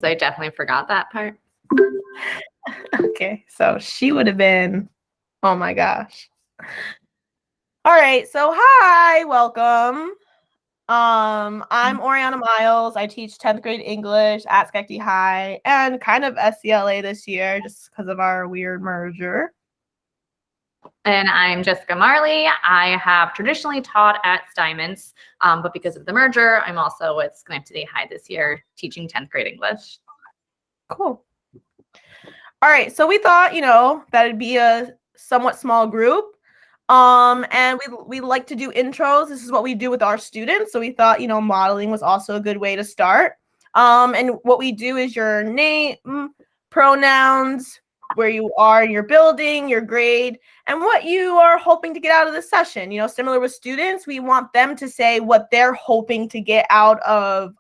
So I definitely forgot that part. Okay, so she would have been, oh my gosh. All right, so hi, welcome. I'm Oriana Miles. I teach 10th grade English at Schenectady High and kind of SCLA this year just because of our weird merger. And I'm Jessica Marley. I have traditionally taught at Steinmetz, but because of the merger, I'm also with Schenectady High this year teaching 10th grade English. Cool. All right, so we thought, that it'd be a somewhat small group. And we like to do intros. This is what we do with our students. So we thought, modeling was also a good way to start. And what we do is your name, pronouns, where you are in your building, your grade, and what you are hoping to get out of the session. Similar with students, we want them to say what they're hoping to get out of,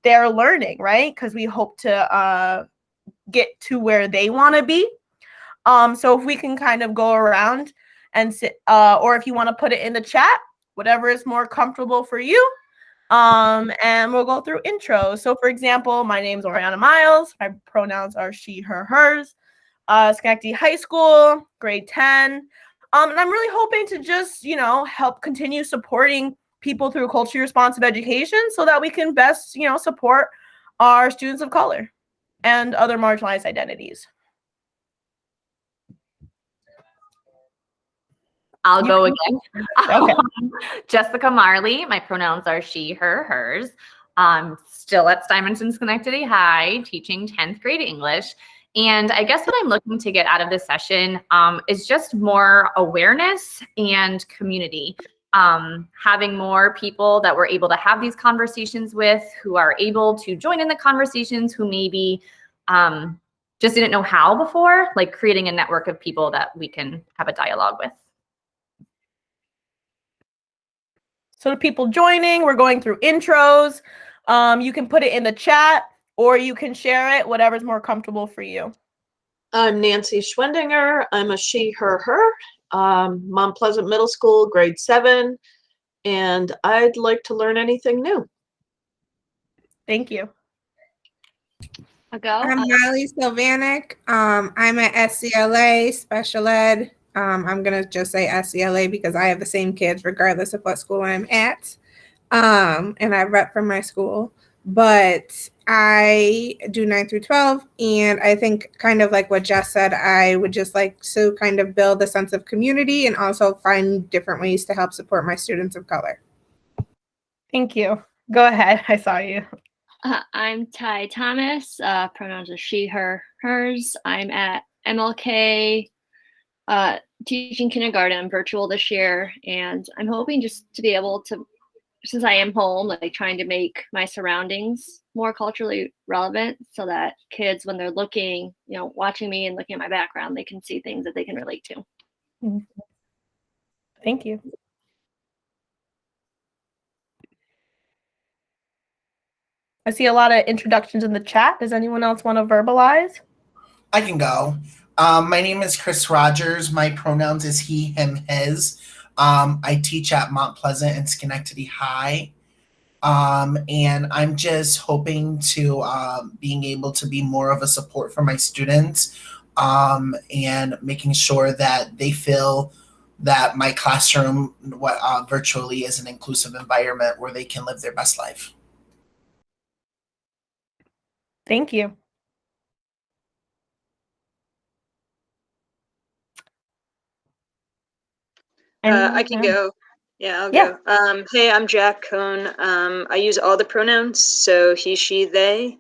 their learning, right? Because we hope to get to where they want to be. So if we can kind of go around and sit, or if you want to put it in the chat, whatever is more comfortable for you. And we'll go through intros. So for example, my name's Oriana Miles. My pronouns are she, her, hers. Schenectady High School, grade 10. And I'm really hoping to just, help continue supporting people through culturally responsive education so that we can best, support our students of color and other marginalized identities. I'll go again. Okay. Jessica Marley. My pronouns are she, her, hers. I'm still at Steinmetz in Schenectady High teaching 10th grade English. And I guess what I'm looking to get out of this session is just more awareness and community. Having more people that we're able to have these conversations with, who are able to join in the conversations, who maybe just didn't know how before, like creating a network of people that we can have a dialogue with. So the people joining, we're going through intros. You can put it in the chat or you can share it, whatever's more comfortable for you. I'm Nancy Schwendinger. I'm a she, her, her. Mount Pleasant Middle School, grade 7. And I'd like to learn anything new. Thank you. I'll go. I'm Miley Sylvanik. I'm at SCLA Special Ed. I'm going to just say SCLA because I have the same kids regardless of what school I'm at. And I rep from my school. But I do 9 through 12. And I think kind of like what Jess said, I would just like to kind of build a sense of community and also find different ways to help support my students of color. Thank you. Go ahead. I saw you. I'm Ty Thomas. Pronouns are she, her, hers. I'm at MLK teaching kindergarten. I'm virtual this year, and I'm hoping just to be able to, since I am home, like trying to make my surroundings more culturally relevant so that kids, when they're looking, watching me and looking at my background, they can see things that they can relate to. Thank you. I see a lot of introductions in the chat. Does anyone else want to verbalize? I can go. My name is Chris Rogers. My pronouns is he, him, his. I teach at Mount Pleasant and Schenectady High. And I'm just hoping to being able to be more of a support for my students and making sure that they feel that my classroom virtually is an inclusive environment where they can live their best life. Thank you. I can go. Yeah, I'll go. Hey, I'm Jack Cohn. I use all the pronouns, so he, she, they.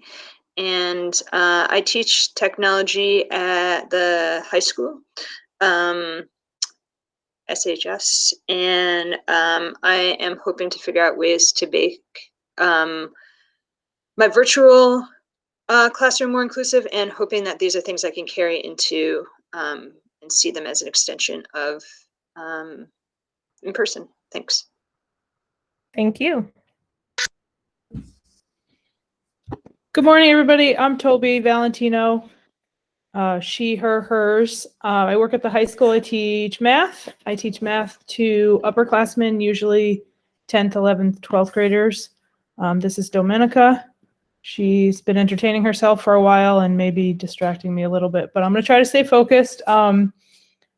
And I teach technology at the high school, SHS. And I am hoping to figure out ways to make my virtual classroom more inclusive, and hoping that these are things I can carry into and see them as an extension of in person. Thanks. Thank you. Good morning, everybody. I'm Toby Valentino. She, her, hers. I work at the high school. I teach math. I teach math to upperclassmen, usually 10th, 11th, 12th graders. This is Domenica. She's been entertaining herself for a while and maybe distracting me a little bit, but I'm going to try to stay focused. And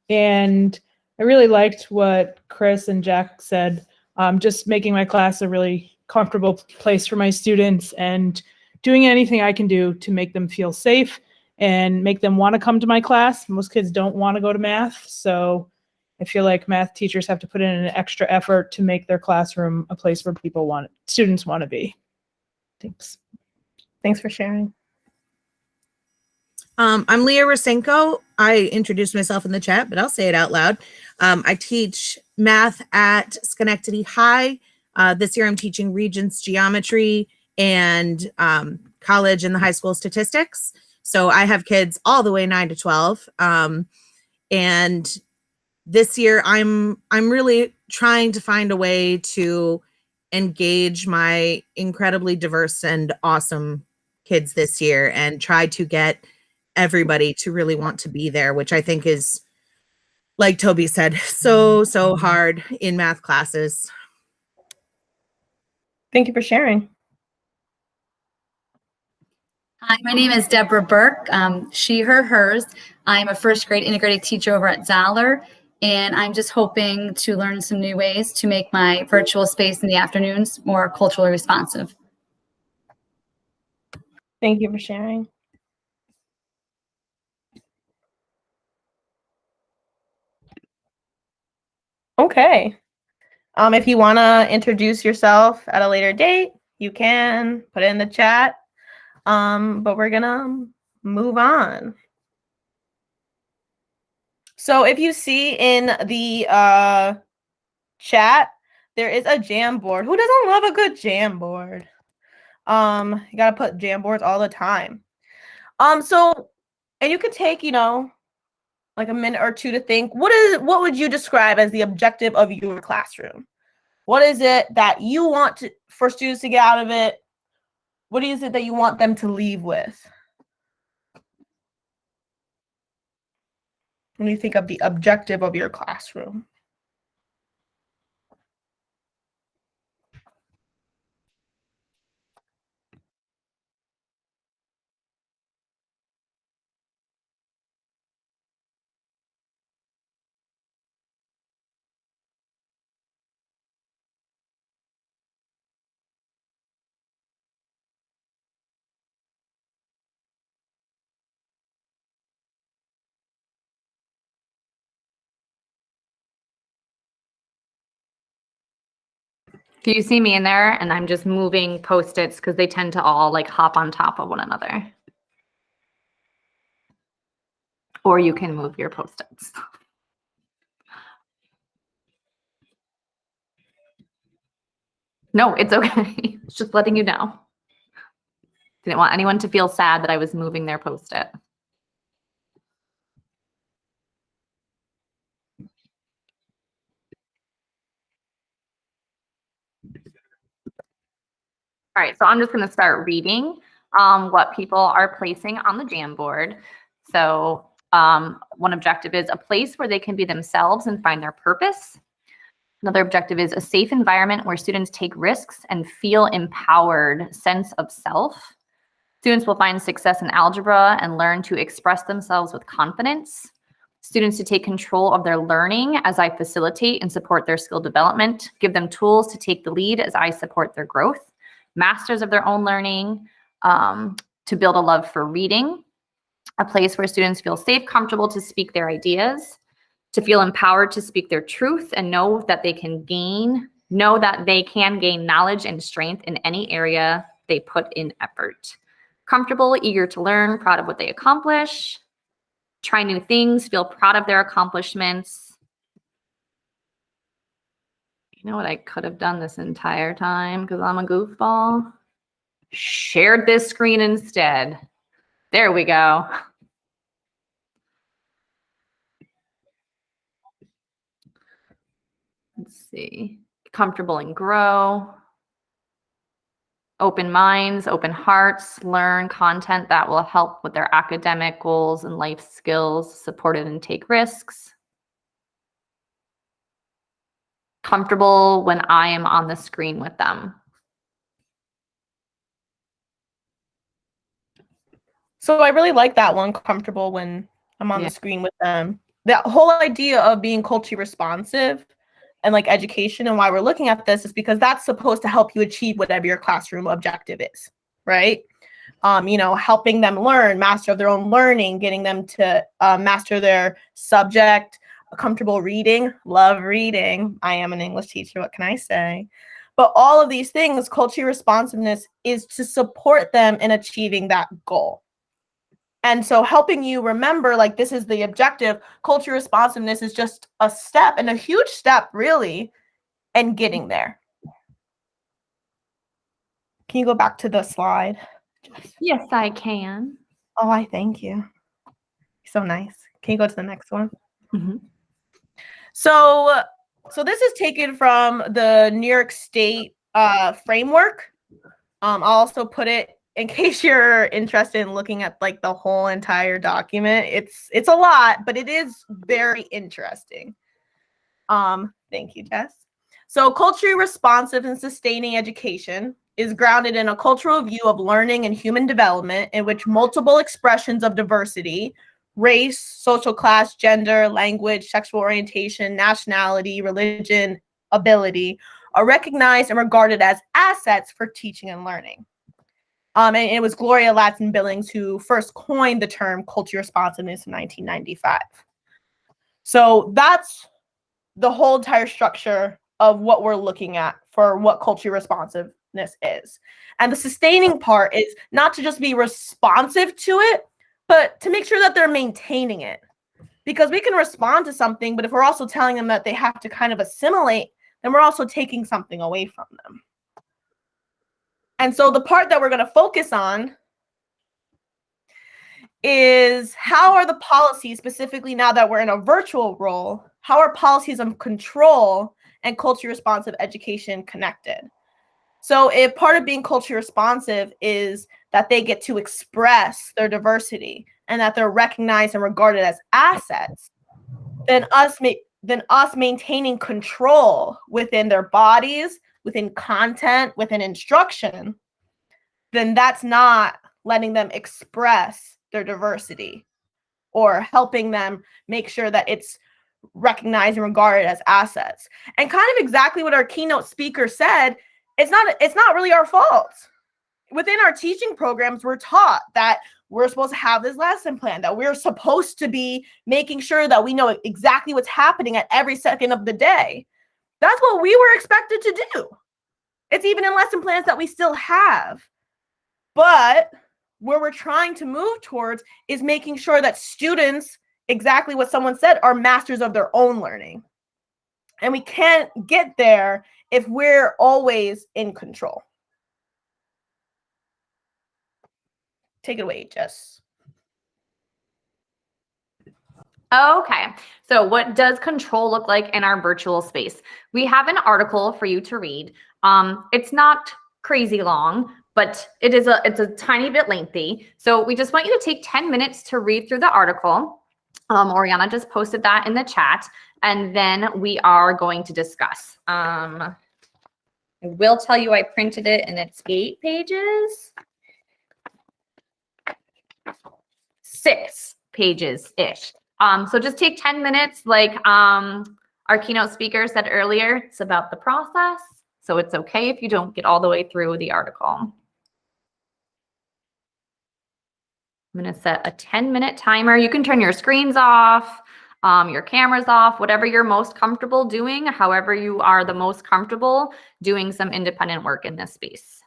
I really liked what Chris and Jack said, just making my class a really comfortable place for my students and doing anything I can do to make them feel safe and make them want to come to my class. Most kids don't want to go to math, so I feel like math teachers have to put in an extra effort to make their classroom a place where students want to be. Thanks. Thanks for sharing. I'm Leah Rosenko. I introduced myself in the chat, but I'll say it out loud. I teach math at Schenectady High. This year I'm teaching Regents Geometry and college and the high school statistics. So I have kids all the way 9 to 12. And this year I'm really trying to find a way to engage my incredibly diverse and awesome kids this year and try to get everybody to really want to be there, which I think is, like Toby said, so hard in math classes. Thank you for sharing. Hi, my name is Deborah Burke, she, her, hers. I'm a first grade integrated teacher over at Zoller, and I'm just hoping to learn some new ways to make my virtual space in the afternoons more culturally responsive. Thank you for sharing. Okay. If you want to introduce yourself at a later date, you can put it in the chat. But we're gonna move on. So if you see in the chat, there is a Jamboard. Who doesn't love a good Jamboard? You gotta put Jamboards all the time. And you could take, like a minute or two to think, what would you describe as the objective of your classroom? What is it that you want for students to get out of it? What is it that you want them to leave with? When you think of the objective of your classroom. If you see me in there and I'm just moving Post-its because they tend to all like hop on top of one another. Or you can move your Post-its. No, it's okay. It's just letting you know. Didn't want anyone to feel sad that I was moving their Post-it. All right, so I'm just going to start reading what people are placing on the Jamboard. So one objective is a place where they can be themselves and find their purpose. Another objective is a safe environment where students take risks and feel empowered sense of self. Students will find success in algebra and learn to express themselves with confidence. Students to take control of their learning as I facilitate and support their skill development, give them tools to take the lead as I support their growth. Masters of their own learning, to build a love for reading, a place where students feel safe, comfortable to speak their ideas, to feel empowered to speak their truth and know that they can gain knowledge and strength in any area they put in effort. Comfortable, eager to learn, proud of what they accomplish, try new things, feel proud of their accomplishments. You know what I could have done this entire time because I'm a goofball? Shared this screen instead. There we go. Let's see. Comfortable and grow. Open minds, open hearts, learn content that will help with their academic goals and life skills, supported and take risks. Comfortable when I am on the screen with them. So I really like that one, comfortable when I'm on Yeah. the screen with them. That whole idea of being culturally responsive and like education, and why we're looking at this is because that's supposed to help you achieve whatever your classroom objective is, right? Helping them learn, master of their own learning, getting them to master their subject, comfortable reading, love reading. I am an English teacher, what can I say? But all of these things, culturally responsiveness is to support them in achieving that goal. And so helping you remember, like, this is the objective, culture responsiveness is just a step, and a huge step, really, in getting there. Can you go back to the slide? Yes, I can. Oh, I thank you. So nice. Can you go to the next one? Mhm. So this is taken from the New York State framework. I'll also put it in case you're interested in looking at like the whole entire document. It's a lot, but it is very interesting. Thank you, Jess. So culturally responsive and sustaining education is grounded in a cultural view of learning and human development in which multiple expressions of diversity, race, social class, gender, language, sexual orientation, nationality, religion, ability are recognized and regarded as assets for teaching and learning. And it was Gloria Ladson Billings who first coined the term culture responsiveness in 1995. So that's the whole entire structure of what we're looking at for what culture responsiveness is. And the sustaining part is not to just be responsive to it, but to make sure that they're maintaining it. Because we can respond to something, but if we're also telling them that they have to kind of assimilate, then we're also taking something away from them. And so the part that we're going to focus on is how are the policies, specifically now that we're in a virtual role, how are policies of control and culture responsive education connected? So if part of being culture responsive is that they get to express their diversity and that they're recognized and regarded as assets, then us maintaining control within their bodies, within content, within instruction, then that's not letting them express their diversity or helping them make sure that it's recognized and regarded as assets. And kind of exactly what our keynote speaker said, it's not really our fault. Within our teaching programs, we're taught that we're supposed to have this lesson plan, that we're supposed to be making sure that we know exactly what's happening at every second of the day. That's what we were expected to do. It's even in lesson plans that we still have. But where we're trying to move towards is making sure that students, exactly what someone said, are masters of their own learning. And we can't get there if we're always in control. Take it away, Jess. Okay, so what does control look like in our virtual space? We have an article for you to read. It's not crazy long, but it's a tiny bit lengthy. So we just want you to take 10 minutes to read through the article. Oriana just posted that in the chat, and then we are going to discuss. I will tell you I printed it and it's 8 pages. 6 pages-ish. So just take 10 minutes, like our keynote speaker said earlier, it's about the process. So it's okay if you don't get all the way through the article. I'm going to set a 10-minute timer. You can turn your screens off, your cameras off, whatever you're most comfortable doing, however you are the most comfortable doing some independent work in this space.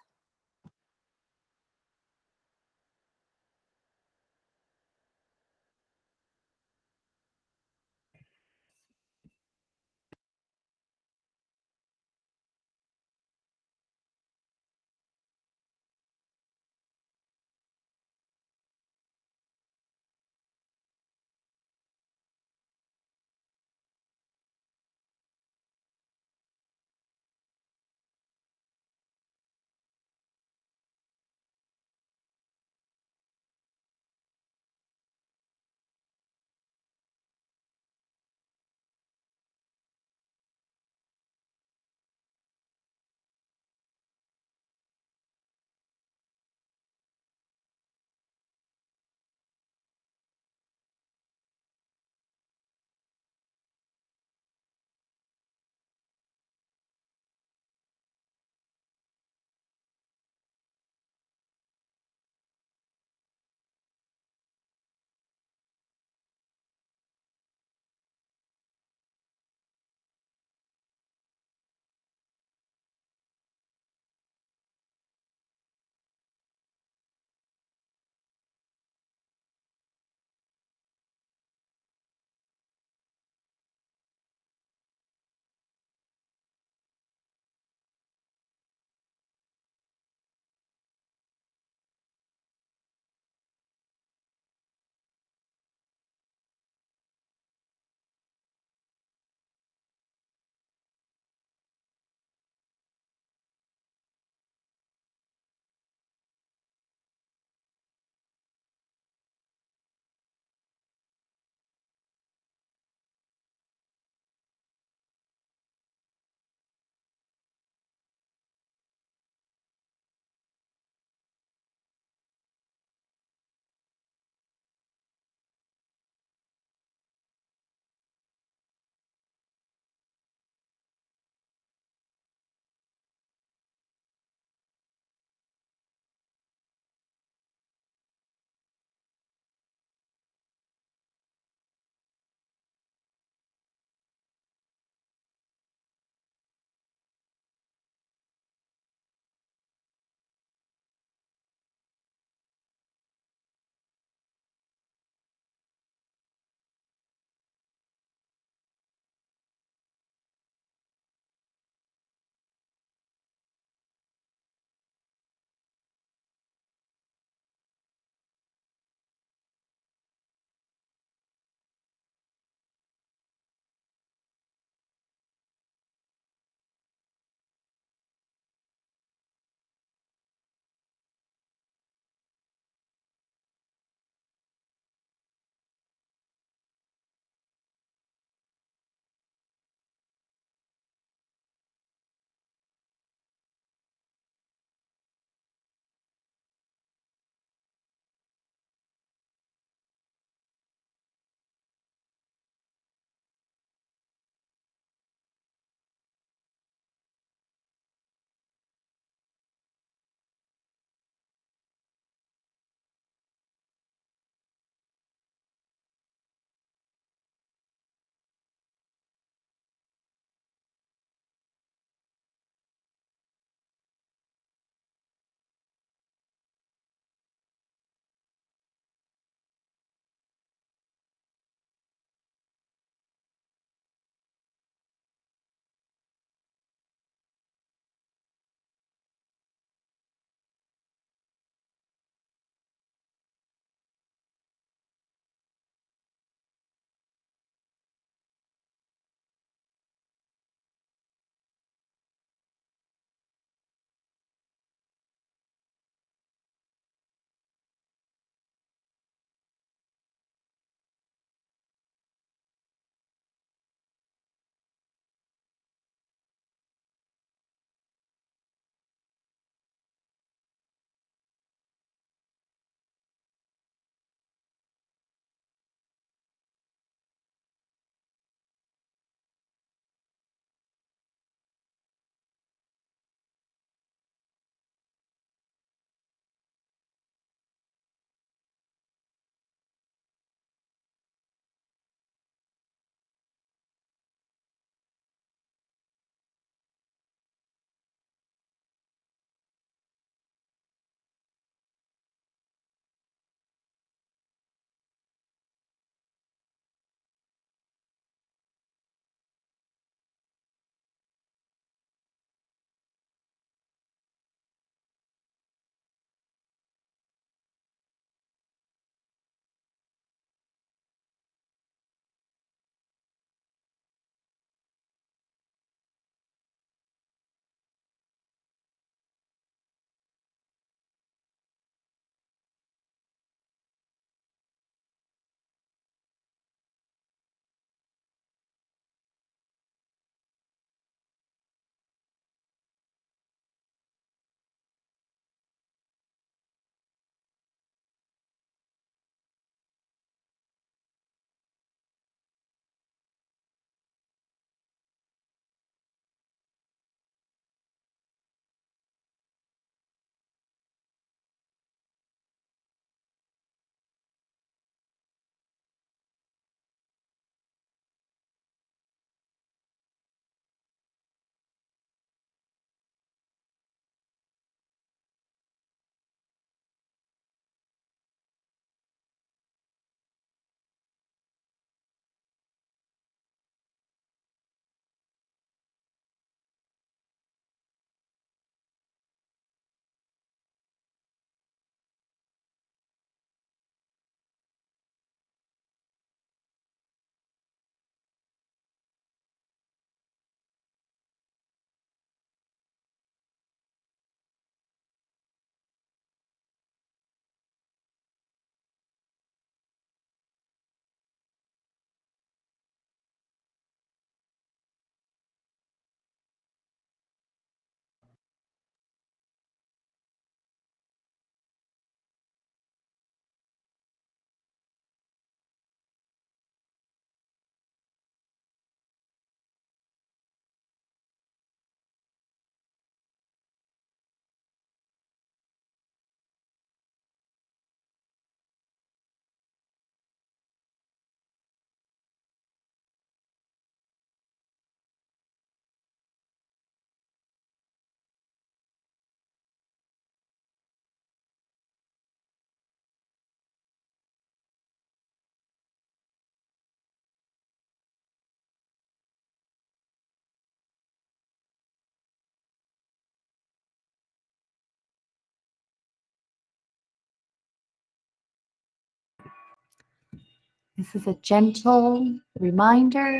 This is a gentle reminder.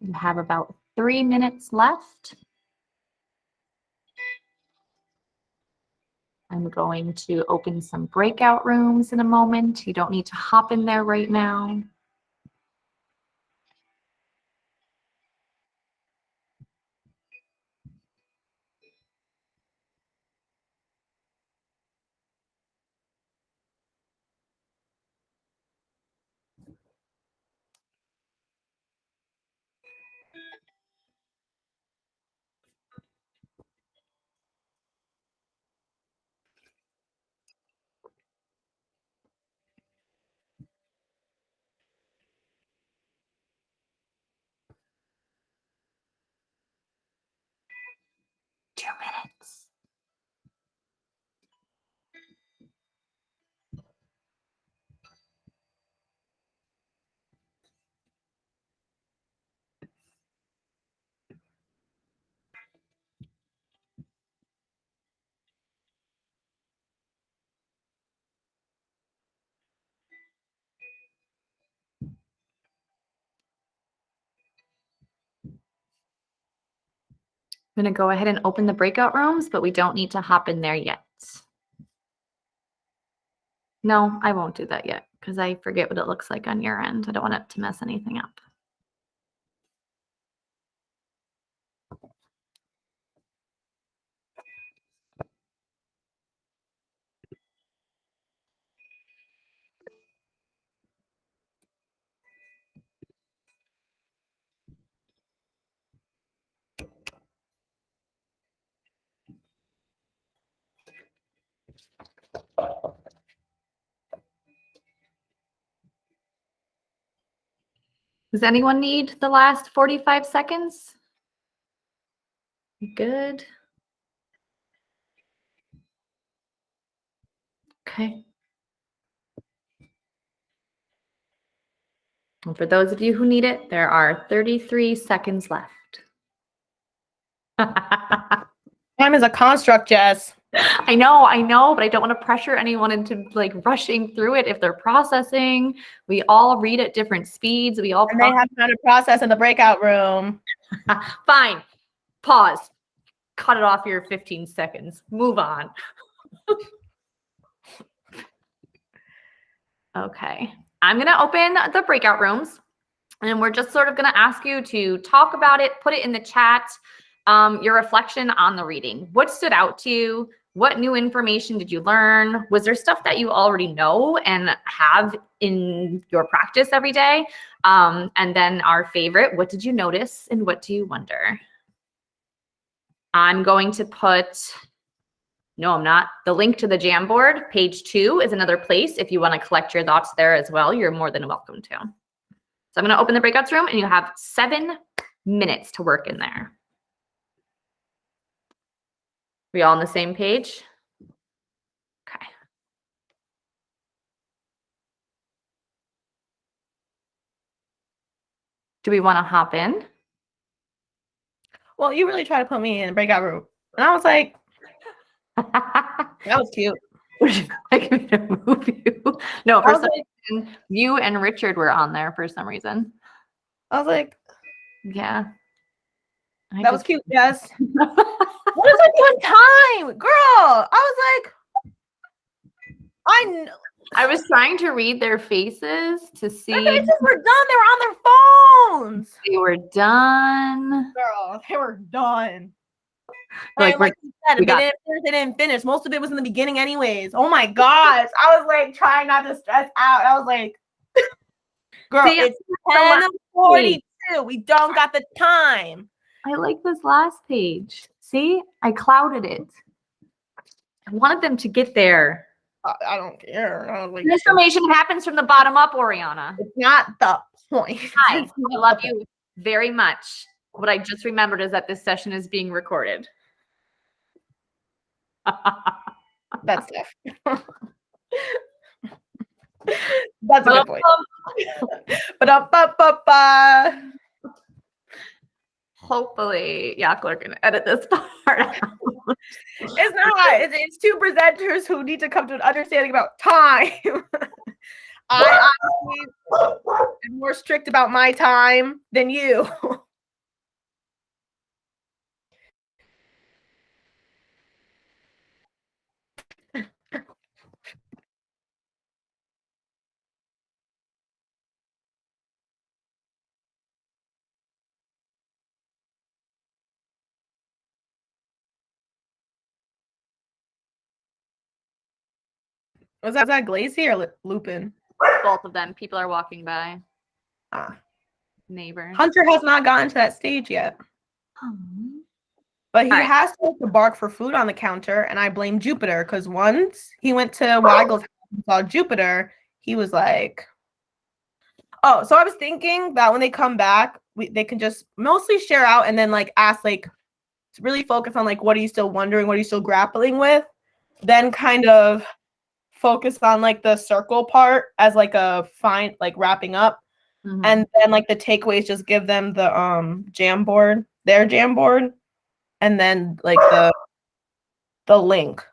You have about 3 minutes left. I'm going to open some breakout rooms in a moment. You don't need to hop in there right now. I'm going to go ahead and open the breakout rooms, but we don't need to hop in there yet. No, I won't do that yet because I forget what it looks like on your end. I don't want it to mess anything up. Does anyone need the last 45 seconds? Good. Okay. And for those of you who need it, there are 33 seconds left. Time is a construct, Jess. I know, but I don't want to pressure anyone into like rushing through it if they're processing. We all read at different speeds. We all And they have time to process in the breakout room. Fine. Pause. Cut it off your 15 seconds. Move on. Okay. I'm going to open the breakout rooms and we're just sort of going to ask you to talk about it, put it in the chat, your reflection on the reading. What stood out to you? What new information did you learn? Was there stuff that you already know and have in your practice every day? And then our favorite, what did you notice and what do you wonder? I'm going to put, no, I'm not. The link to the Jamboard, page 2 is another place. If you want to collect your thoughts there as well, you're more than welcome to. So I'm going to open the breakouts room and you have 7 minutes to work in there. We all on the same page? Okay. Do we want to hop in? Well, you really tried to put me in the breakout room. And I was like, that was cute. Would you like me to move you? No, for I was some like- reason, you and Richard were on there for some reason. I was like, Yeah. that was cute, Jess. What is a good time? Girl, I was like, I was trying to read their faces to see their faces were done. They were on their phones. they were done. Girl, they were done. Like, And like you said, we if got- they didn't finish. Most of it was in the beginning anyways. Oh my gosh. I was like trying not to stress out. I was like, girl, See, it's the last 10:42. We don't got the time. I like this last page. See, I clouded it. I wanted them to get there. I don't care. I was like, Transformation happens from the bottom up, Oriana. it's not the point. Hi, I love you very much. What I just remembered is that this session is being recorded. That's tough. That's a good point. Ba-da-ba-ba-ba. Hopefully, Yakler can edit this part out. It's not. It's 2 presenters who need to come to an understanding about time. I honestly am more strict about my time than you. Was that Glacy or Lupin? Both of them. People are walking by. Ah. Neighbors. Hunter has not gotten to that stage yet. But he All right. has to bark for food on the counter, and I blame Jupiter because once he went to Weigel's house and saw Jupiter, he was like, oh, so I was thinking that when they come back, they can just mostly share out and then like ask, like, really focus on like, what are you still wondering? What are you still grappling with? Then kind of focus on like the circle part as like a fine, like wrapping up. Mhm. And then like the takeaways, just give them the jam board, their jam board, and then like the link,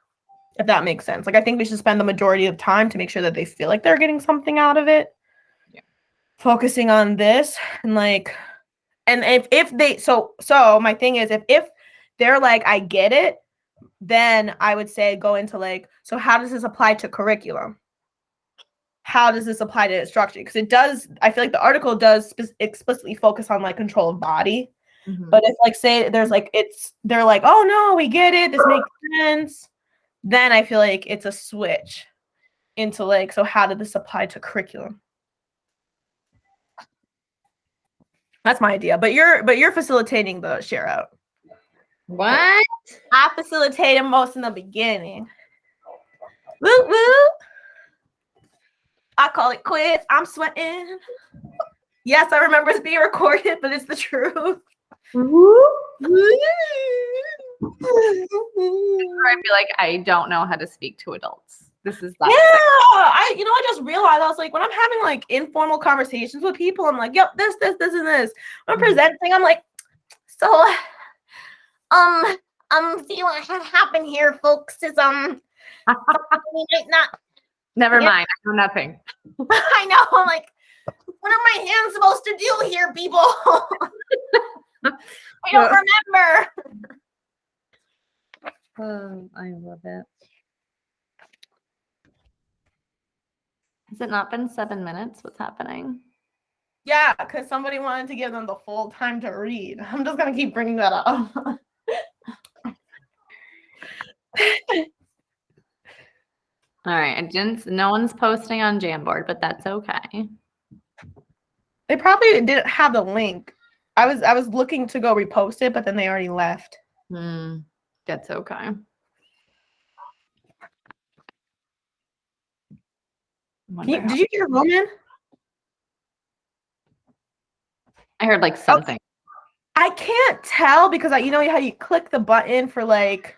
if that makes sense. Like I think we should spend the majority of time to make sure that they feel like they're getting something out of it. Yeah. Focusing on this and like, and if they so my thing is if they're like, I get it, then I would say go into like, so how does this apply to curriculum? How does this apply to instruction? Because it does, I feel like the article does explicitly focus on like control of body. Mhm. But if like say there's like they're like, oh no, we get it, this makes sense, then I feel like it's a switch into like, so how did this apply to curriculum? That's my idea. But you're facilitating the share out. What? I facilitated most in the beginning. Woo woo. I call it quits. I'm sweating. Yes, I remember it's being recorded, but it's the truth. I feel like I don't know how to speak to adults. This is that. Yeah, I just realized, I was like, when I'm having like informal conversations with people, I'm like, yep, this, and this. When I'm presenting, I'm like, so, see what happened here, folks, is, we might not. Never Yeah. mind. I know nothing. I know, I'm like, what are my hands supposed to do here, people? I don't remember. Oh, I love it. Has it not been 7 minutes? What's happening? Yeah, because somebody wanted to give them the full time to read. I'm just gonna keep bringing that up. All right. No one's posting on Jamboard, but that's okay. They probably didn't have the link. I was looking to go repost it, but then they already left. That's okay. Did you hear Roman? I heard like something. I can't tell because you know how you click the button for like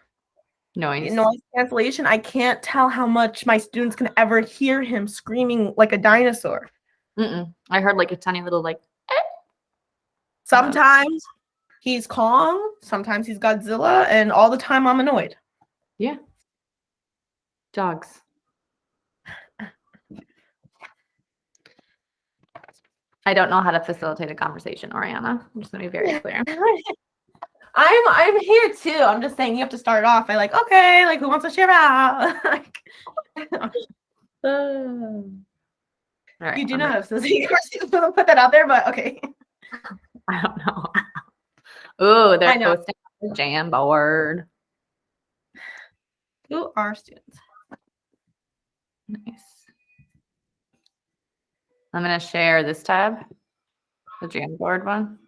Noise. noise cancellation. I can't tell how much my students can ever hear him screaming like a dinosaur. I heard like a tiny little like. Sometimes he's calm, sometimes he's Godzilla, and all the time I'm annoyed. Yeah. Dogs. I don't know how to facilitate a conversation, Oriana. I'm just gonna be very clear. I'm here too. I'm just saying you have to start off by like, okay, like who wants to share out? All right, You do not have facilitating conversations. I'm gonna put that out there, but okay. I don't know. Ooh, they're I know. posting on the Jamboard. Who are students? Nice. I'm gonna share this tab, the Jamboard one.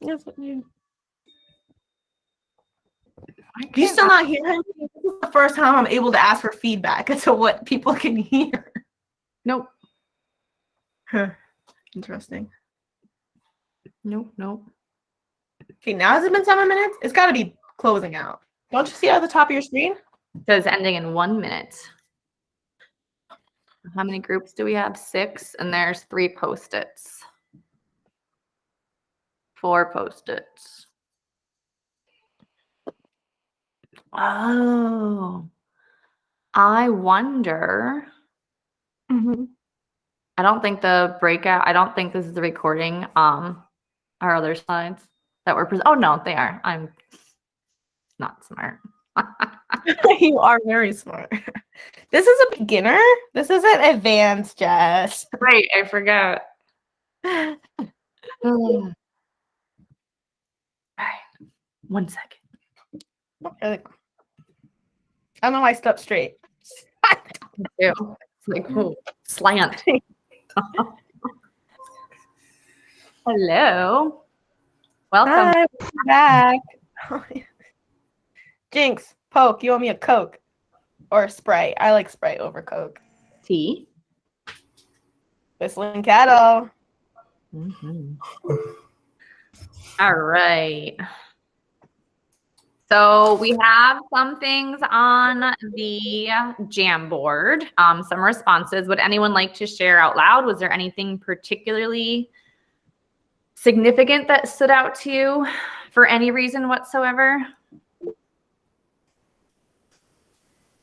Yes, what you. Do you still not hear him? This is the first time I'm able to ask for feedback as to what people can hear. Nope. Huh. Interesting. Nope. Okay, now has it been 7 minutes? It's got to be closing out. Don't you see it at the top of your screen? It says ending in 1 minute. How many groups do we have? 6, and there's 3 post-its. 4 post-its. Oh, I wonder I don't think the breakout, I don't think this is the recording. Our other slides that were oh no, they are. I'm not smart. You are very smart. This is a beginner. This isn't advanced, Jess. Right, I forgot. All right, 1 second. Okay. I know I stepped straight. It's like, oh, slant. Hello. Welcome. Hi, we're back. Jinx, Poke, you owe me a Coke or a Sprite. I like Sprite over Coke. Tea. Whistling Cattle. All right. So we have some things on the Jamboard, some responses. Would anyone like to share out loud? Was there anything particularly significant that stood out to you for any reason whatsoever?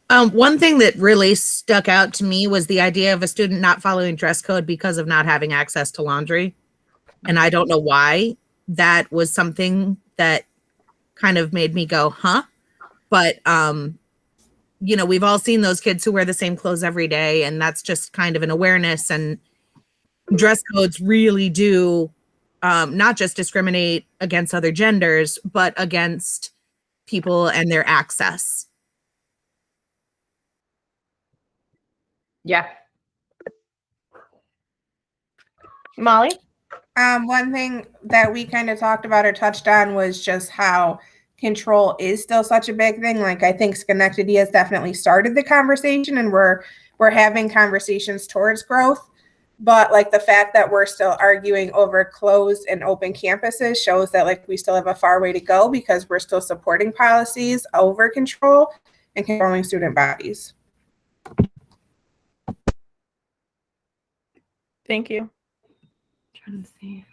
One thing that really stuck out to me was the idea of a student not following dress code because of not having access to laundry. And I don't know why. That was something that kind of made me go, huh? But, you know, we've all seen those kids who wear the same clothes every day, and that's just kind of an awareness. And dress codes really do not just discriminate against other genders, but against people and their access. Yeah. Molly? One thing that we kind of talked about or touched on was just how control is still such a big thing. Like, I think Schenectady has definitely started the conversation, and we're having conversations towards growth. But like the fact that we're still arguing over closed and open campuses shows that like we still have a far way to go, because we're still supporting policies over control and controlling student bodies. Thank you. Trying to see.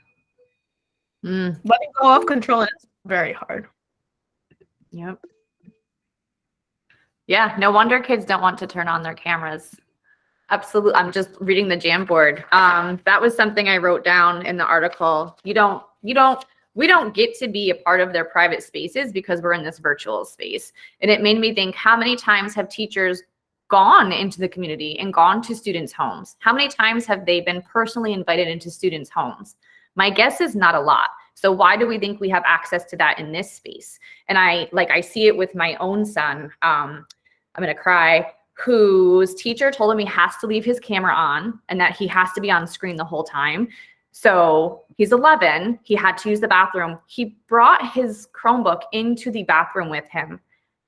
Letting go of control is very hard. Yep. Yeah, no wonder kids don't want to turn on their cameras. Absolutely. I'm just reading the Jamboard. That was something I wrote down in the article. We don't get to be a part of their private spaces because we're in this virtual space. And it made me think, how many times have teachers gone into the community and gone to students' homes? How many times have they been personally invited into students' homes? My guess is not a lot. So why do we think we have access to that in this space? And I see it with my own son. I'm gonna cry, whose teacher told him he has to leave his camera on and that he has to be on screen the whole time. So he's 11, he had to use the bathroom. He brought his Chromebook into the bathroom with him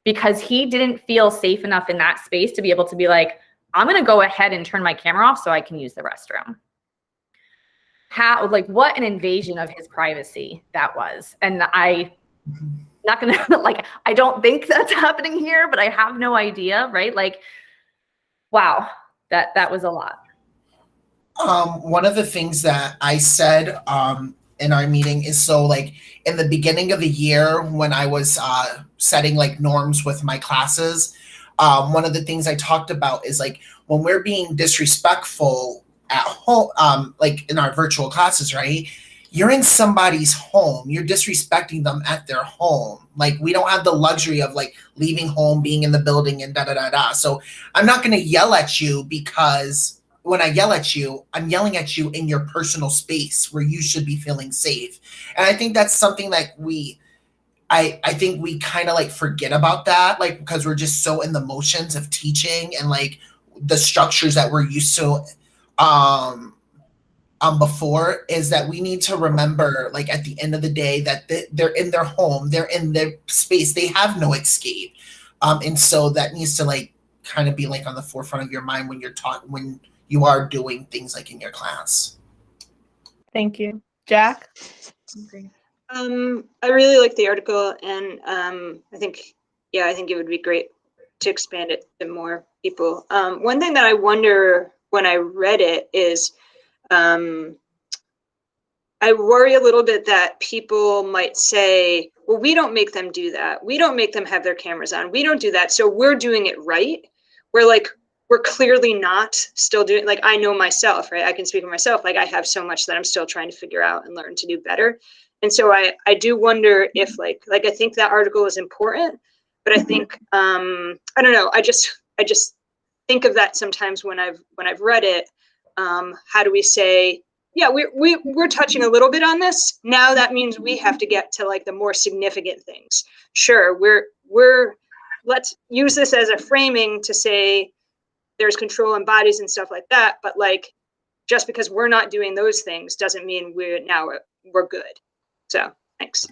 because he didn't feel safe enough in that space to be able to be like, I'm gonna go ahead and turn my camera off so I can use the restroom. How, like, what an invasion of his privacy that was. And not gonna, like, I don't think that's happening here, but I have no idea, right? Like, wow, that was a lot. One of the things that I said in our meeting is, so like in the beginning of the year when I was setting like norms with my classes, one of the things I talked about is like when we're being disrespectful at home, like in our virtual classes, right? You're in somebody's home. You're disrespecting them at their home. Like, we don't have the luxury of like leaving home, being in the building and da-da-da-da. So I'm not going to yell at you, because when I yell at you, I'm yelling at you in your personal space where you should be feeling safe. And I think that's something that I think we kind of like forget about that, like, because we're just so in the motions of teaching and like the structures that we're used to before, is that we need to remember, like, at the end of the day, that they're in their home, they're in their space, they have no escape. And so that needs to like kind of be like on the forefront of your mind when you're talking, when you are doing things like in your class. Thank you. Jack? I really like the article, and I think it would be great to expand it to more people. One thing that I wonder when I read it is, I worry a little bit that people might say, well, we don't make them do that. We don't make them have their cameras on. We don't do that. So we're doing it right. Where like we're clearly not still doing, like, I know myself, right? I can speak for myself. Like, I have so much that I'm still trying to figure out and learn to do better. And so I do wonder if like I think that article is important, but I think, I don't know. I just think of that sometimes when I've read it. How do we say, yeah, we're touching a little bit on this. Now that means we have to get to like the more significant things. Sure, let's use this as a framing to say there's control in bodies and stuff like that. But like, just because we're not doing those things doesn't mean we're good. So thanks.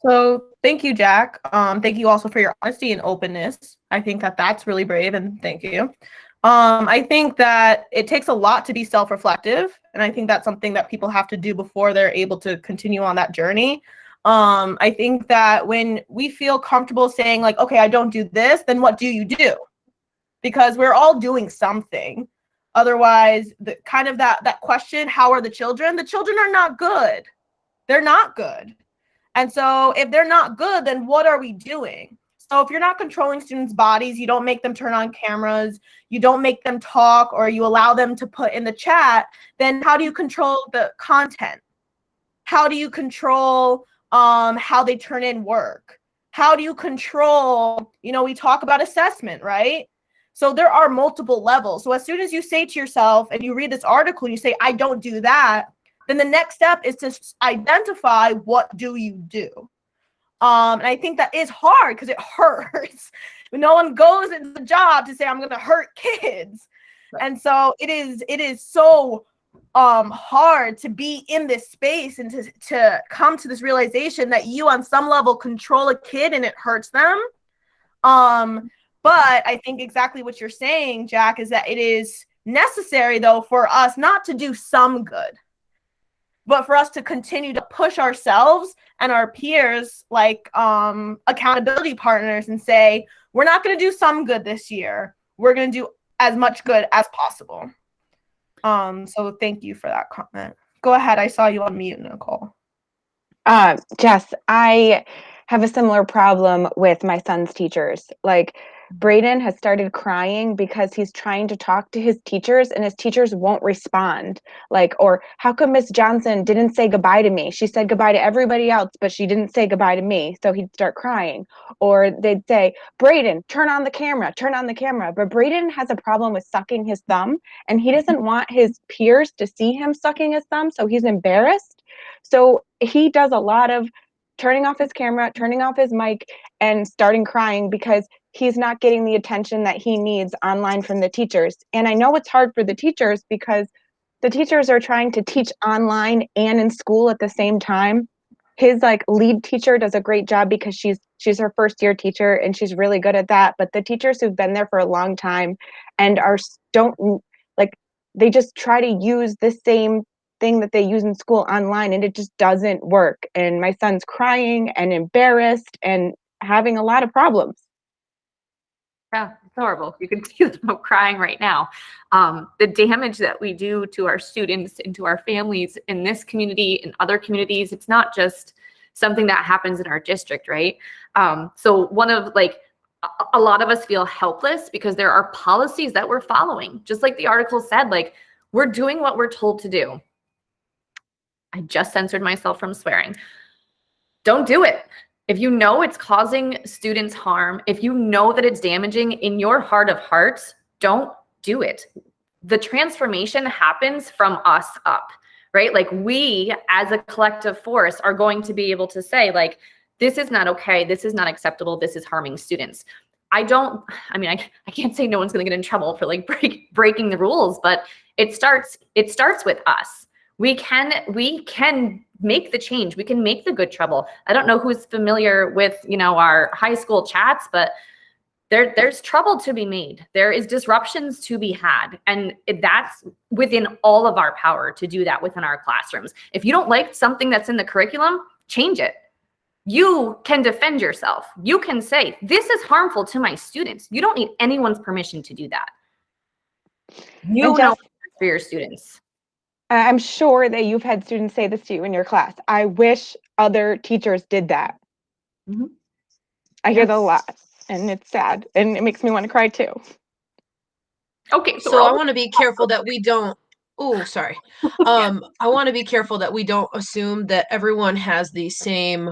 So thank you, Jack. Thank you also for your honesty and openness. I think that that's really brave, and thank you. I think that it takes a lot to be self-reflective, and I think that's something that people have to do before they're able to continue on that journey. I think that when we feel comfortable saying like, okay, I don't do this, then what do you do? Because we're all doing something. Otherwise, the kind of that question, how are the children? The children are not good. They're not good. And so if they're not good, then what are we doing? So if you're not controlling students' bodies, you don't make them turn on cameras, you don't make them talk, or you allow them to put in the chat, then how do you control the content? How do you control how they turn in work? How do you control, we talk about assessment, right? So there are multiple levels. So as soon as you say to yourself and you read this article and you say, I don't do that, then the next step is to identify what do you do. And I think that is hard because it hurts. No one goes into the job to say, I'm going to hurt kids. Right. And so it is so hard to be in this space and to come to this realization that you on some level control a kid and it hurts them. But I think exactly what you're saying, Jack, is that it is necessary, though, for us not to do some good, but for us to continue to push ourselves and our peers like accountability partners and say, we're not going to do some good this year. We're going to do as much good as possible. So thank you for that comment. Go ahead. I saw you on mute, Nicole. Jess, I have a similar problem with my son's teachers. Like, Brayden has started crying because he's trying to talk to his teachers and his teachers won't respond. Like, or how come Miss Johnson didn't say goodbye to me? She said goodbye to everybody else, but she didn't say goodbye to me. So he'd start crying. Or they'd say, Brayden, turn on the camera. But Brayden has a problem with sucking his thumb, and he doesn't want his peers to see him sucking his thumb, so he's embarrassed. So he does a lot of turning off his camera, turning off his mic, and starting crying because he's not getting the attention that he needs online from the teachers. And I know it's hard for the teachers because the teachers are trying to teach online and in school at the same time. His like lead teacher does a great job because she's her first year teacher and she's really good at that. But the teachers who've been there for a long time and they just try to use the same thing that they use in school online, and it just doesn't work. And my son's crying and embarrassed and having a lot of problems. Yeah, it's horrible. You can see them crying right now. The damage that we do to our students and to our families in this community and other communities, it's not just something that happens in our district, right? So a lot of us feel helpless because there are policies that we're following. Just like the article said, like, we're doing what we're told to do. I just censored myself from swearing. Don't do it. If you know it's causing students harm, if you know that it's damaging in your heart of hearts, don't do it. The transformation happens from us up, right? Like, we as a collective force are going to be able to say, like, this is not okay. This is not acceptable. This is harming students. I can't say no one's going to get in trouble for like breaking the rules, but it starts with us. We can make the change. We can make the good trouble. I don't know who's familiar with, our high school chats, but there's trouble to be made. There is disruptions to be had. And that's within all of our power to do that within our classrooms. If you don't like something that's in the curriculum, change it. You can defend yourself. You can say, this is harmful to my students. You don't need anyone's permission to do that. You know for your students. I'm sure that you've had students say this to you in your class. I wish other teachers did that. Mm-hmm. I hear that a lot, and it's sad, and it makes me want to cry too. Okay, so, So I want to be careful that we don't. Oh, sorry. I want to be careful that we don't assume that everyone has the same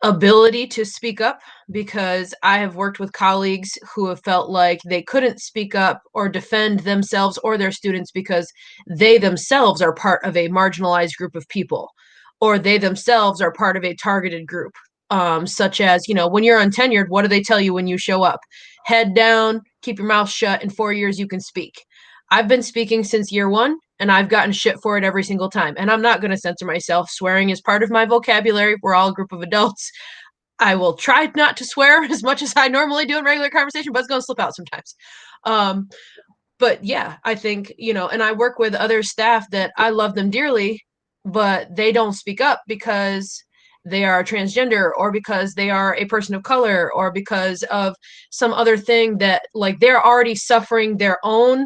ability to speak up, because I have worked with colleagues who have felt like they couldn't speak up or defend themselves or their students because they themselves are part of a marginalized group of people, or they themselves are part of a targeted group. Such as, when you're untenured, what do they tell you when you show up? Head down, keep your mouth shut. In 4 years, you can speak. I've been speaking since year one, and I've gotten shit for it every single time. And I'm not going to censor myself. Swearing is part of my vocabulary. We're all a group of adults. I will try not to swear as much as I normally do in regular conversation, but it's going to slip out sometimes. But yeah, I think, and I work with other staff that I love them dearly, but they don't speak up because they are transgender, or because they are a person of color, or because of some other thing that, like, they're already suffering their own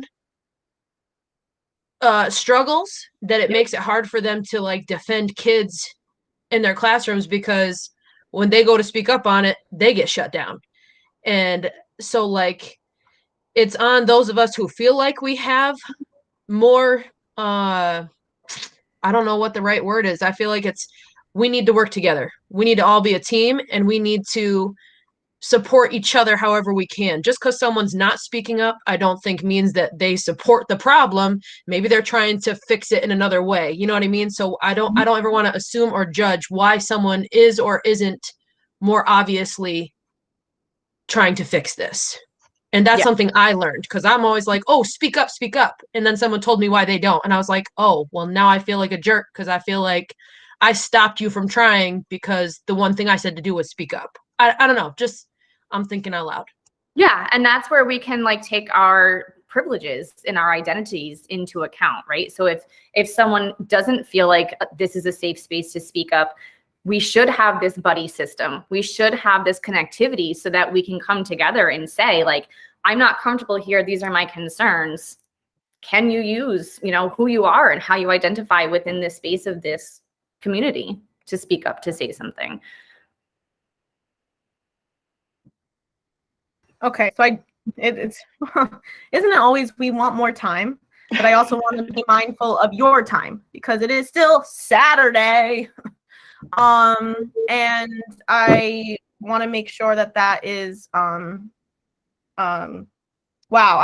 struggles, that it makes it hard for them to, like, defend kids in their classrooms, because when they go to speak up on it, they get shut down. And so, like, it's on those of us who feel like we have more, I don't know what the right word is. I feel like we need to work together. We need to all be a team, and we need to support each other however we can. Just because someone's not speaking up, I don't think means that they support the problem. Maybe they're trying to fix it in another way. You know what I mean? So I don't ever want to assume or judge why someone is or isn't more obviously trying to fix this. And that's something I learned, because I'm always like, oh, speak up, speak up. And then someone told me why they don't. And I was like, oh, well, now I feel like a jerk, because I feel like I stopped you from trying because the one thing I said to do was speak up. I don't know. Just, I'm thinking out loud. Yeah, and that's where we can, like, take our privileges and our identities into account, right? So if someone doesn't feel like this is a safe space to speak up, we should have this buddy system. We should have this connectivity so that we can come together and say, like, I'm not comfortable here. These are my concerns. Can you use, who you are and how you identify within this space of this community to speak up, to say something? Okay, so it's isn't it always we want more time, but I also want to be mindful of your time, because it is still Saturday. And I want to make sure that is wow, I'm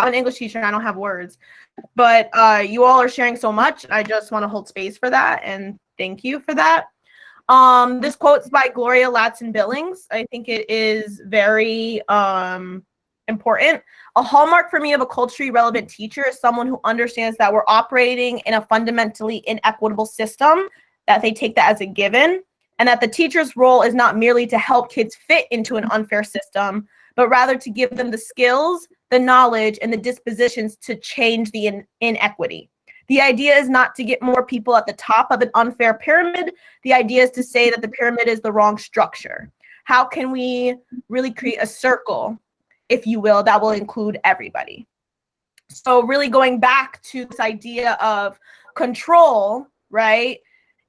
an English teacher and I don't have words, but you all are sharing so much. I just want to hold space for that, and thank you for that. This quote's by Gloria Ladson-Billings. I think it is very important. A hallmark for me of a culturally relevant teacher is someone who understands that we're operating in a fundamentally inequitable system, that they take that as a given, and that the teacher's role is not merely to help kids fit into an unfair system, but rather to give them the skills, the knowledge, and the dispositions to change the inequity. The idea is not to get more people at the top of an unfair pyramid. The idea is to say that the pyramid is the wrong structure. How can we really create a circle, if you will, that will include everybody? So really going back to this idea of control, right?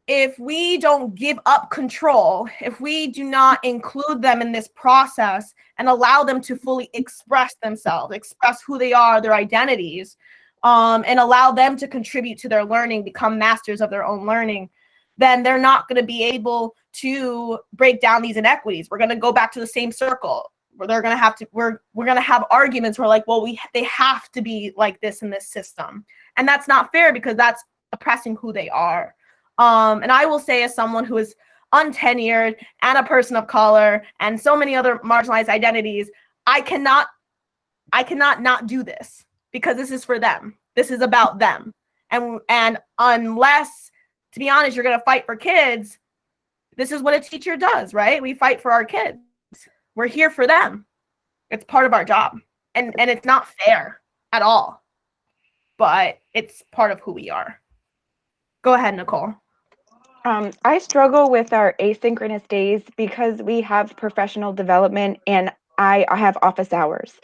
If we don't give up control, if we do not include them in this process and allow them to fully express themselves, express who they are, their identities, and allow them to contribute to their learning, become masters of their own learning, then they're not going to be able to break down these inequities. We're going to go back to the same circle where they're going to have to, we're going to have arguments where, like, well, they have to be like this in this system. And that's not fair, because that's oppressing who they are. And I will say, as someone who is untenured and a person of color and so many other marginalized identities, I cannot not do this, because this is for them. This is about them. And unless, to be honest, you're going to fight for kids, this is what a teacher does, right? We fight for our kids. We're here for them. It's part of our job. And it's not fair at all, but it's part of who we are. Go ahead, Nicole. I struggle with our asynchronous days because we have professional development and I have office hours.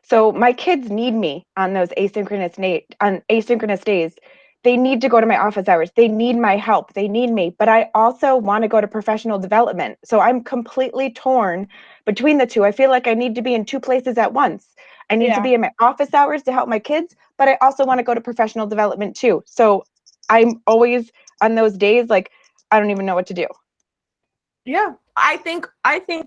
So my kids need me on those asynchronous days. They need to go to my office hours. They need my help. They need me. But I also want to go to professional development. So I'm completely torn between the two. I feel like I need to be in two places at once. I need Yeah. to be in my office hours to help my kids, but I also want to go to professional development too. So I'm always on those days like I don't even know what to do. Yeah. I think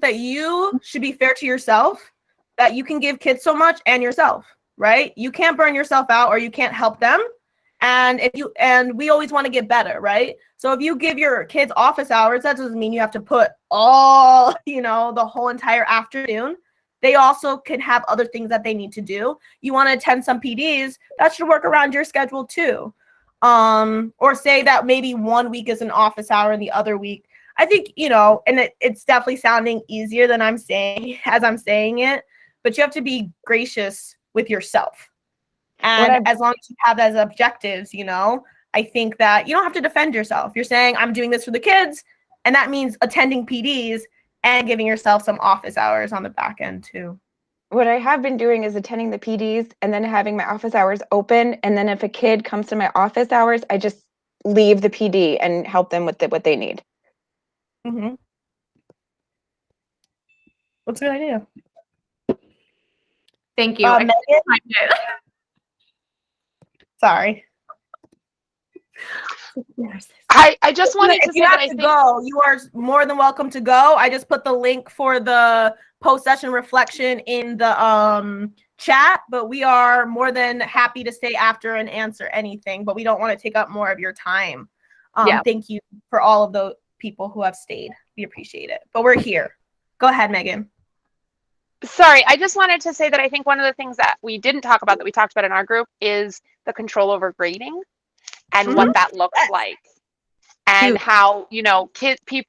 that you should be fair to yourself, that you can give kids so much and yourself, right? You can't burn yourself out or you can't help them. And we always want to get better, right? So if you give your kids office hours, that doesn't mean you have to put all, the whole entire afternoon. They also can have other things that they need to do. You want to attend some PDs, that should work around your schedule too. Or say that maybe 1 week is an office hour and the other week. I think, and it's definitely sounding easier than I'm saying as I'm saying it, but you have to be gracious with yourself. And as long as you have that as objectives, I think that you don't have to defend yourself. You're saying, I'm doing this for the kids, and that means attending PDs and giving yourself some office hours on the back end too. What I have been doing is attending the PDs and then having my office hours open. And then if a kid comes to my office hours, I just leave the PD and help them with what they need. Mm-hmm. That's a good idea. Thank you. Megan? Sorry. I just wanted to if say you that have I to think go, you are more than welcome to go. I just put the link for the post-session reflection in the chat, but we are more than happy to stay after and answer anything, but we don't want to take up more of your time. Thank you for all of the people who have stayed. We appreciate it, but we're here. Go ahead, Megan. Sorry, I just wanted to say that I think one of the things that we didn't talk about that we talked about in our group is the control over grading and what that looks like. And how,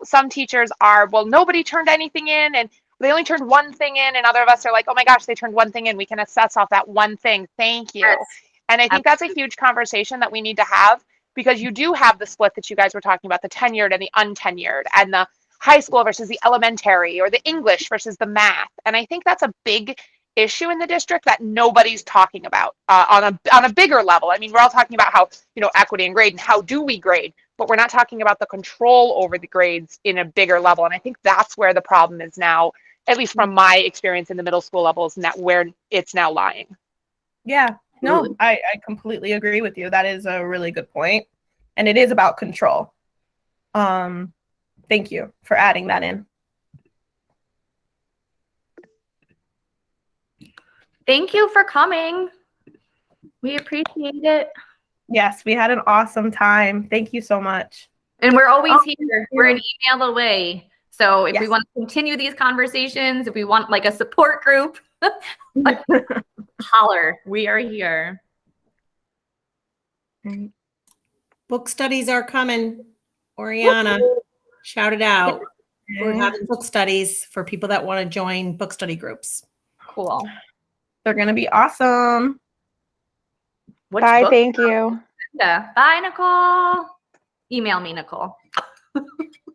some teachers are, well, nobody turned anything in and they only turned one thing in, and other of us are like, oh my gosh, they turned one thing in. We can assess off that one thing. Thank you. Yes. And I think that's a huge conversation that we need to have, because you do have the split that you guys were talking about, the tenured and the untenured, and the high school versus the elementary, or the English versus the math. And I think that's a big issue in the district that nobody's talking about on a bigger level. I mean, we're all talking about how, equity and grade and how do we grade, but we're not talking about the control over the grades in a bigger level. And I think that's where the problem is now, at least from my experience in the middle school levels, and that where it's now lying. Yeah, no, I completely agree with you. That is a really good point. And it is about control. Thank you for adding that in. Thank you for coming. We appreciate it. Yes, we had an awesome time. Thank you so much. And we're always here. We're an email away. So if we want to continue these conversations, if we want like a support group, holler. We are here. Book studies are coming. Oriana, shout it out. We're having book studies for people that want to join book study groups. Cool. They're going to be awesome. Bye, thank you. Yeah. Bye, Nicole. Email me, Nicole.